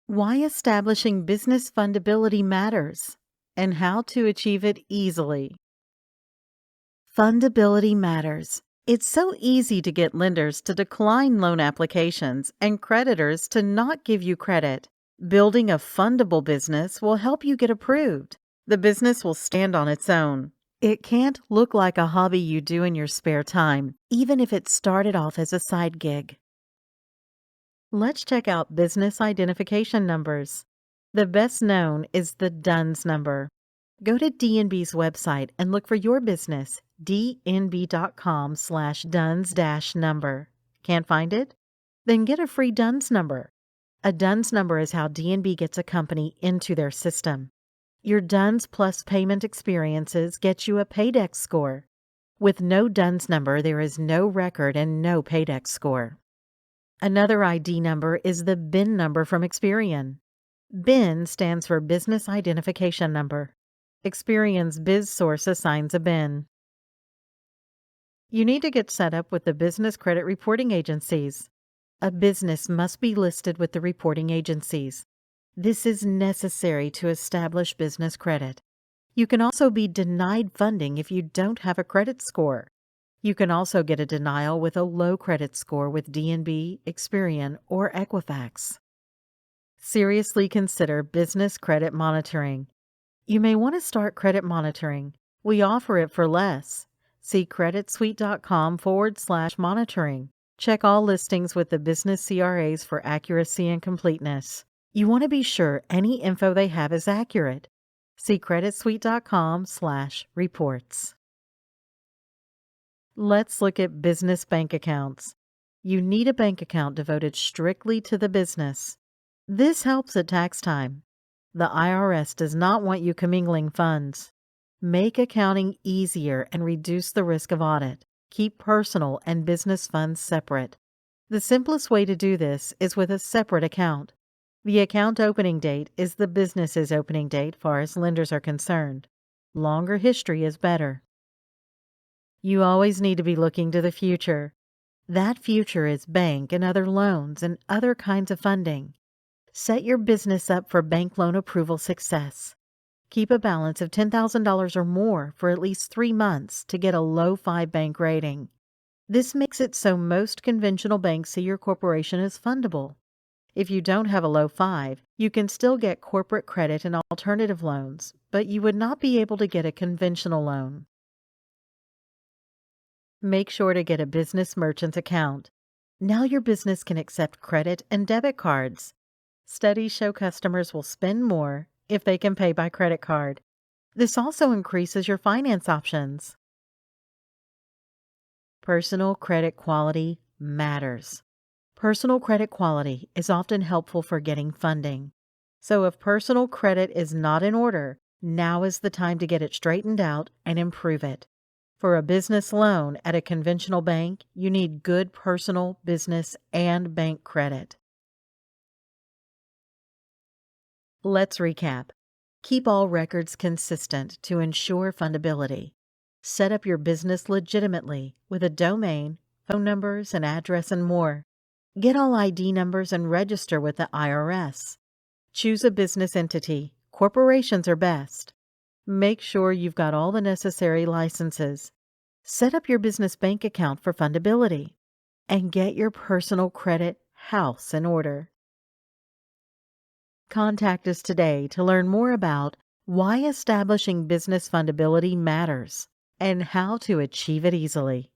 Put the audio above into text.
Why establishing business fundability matters and how to achieve it easily. Fundability matters. It's so easy to get lenders to decline loan applications and creditors to not give you credit. Building a fundable business will help you get approved. The business will stand on its own. It can't look like a hobby you do in your spare time, even if it started off as a side gig. Let's check out business identification numbers. The best known is the DUNS number. Go to DNB's website and look for your business, dnb.com/DUNS-number. Can't find it? Then get a free DUNS number. A DUNS number is how DNB gets a company into their system. Your DUNS plus payment experiences get you a Paydex score. With no DUNS number, there is no record and no Paydex score. Another ID number is the BIN number from Experian. BIN stands for Business Identification Number. Experian's BizSource assigns a BIN. You need to get set up with the business credit reporting agencies. A business must be listed with the reporting agencies. This is necessary to establish business credit. You can also be denied funding if you don't have a credit score. You can also get a denial with a low credit score with DNB, Experian, or Equifax. Seriously consider business credit monitoring. You may want to start credit monitoring. We offer it for less. See creditsuite.com/monitoring. Check all listings with the business CRAs for accuracy and completeness. You want to be sure any info they have is accurate. See creditsuite.com/reports. Let's look at business bank accounts. You need a bank account devoted strictly to the business. This helps at tax time. The IRS does not want you commingling funds. Make accounting easier and reduce the risk of audit. Keep personal and business funds separate. The simplest way to do this is with a separate account. The account opening date is the business's opening date far as lenders are concerned. Longer history is better. You always need to be looking to the future. That future is bank and other loans and other kinds of funding. Set your business up for bank loan approval success. Keep a balance of $10,000 or more for at least 3 months to get a low 5 bank rating. This makes it so most conventional banks see your corporation as fundable. If you don't have a low 5, you can still get corporate credit and alternative loans, but you would not be able to get a conventional loan. Make sure to get a business merchant account. Now your business can accept credit and debit cards. Studies show customers will spend more if they can pay by credit card. This also increases your finance options. Personal credit quality matters. Personal credit quality is often helpful for getting funding. So if personal credit is not in order, now is the time to get it straightened out and improve it. For a business loan at a conventional bank, you need good personal, business, and bank credit. Let's recap. Keep all records consistent to ensure fundability. Set up your business legitimately with a domain, phone numbers, an address, and more. Get all ID numbers and register with the IRS. Choose a business entity. Corporations are best. Make sure you've got all the necessary licenses. Set up your business bank account for fundability. And get your personal credit house in order. Contact us today to learn more about why establishing business fundability matters and how to achieve it easily.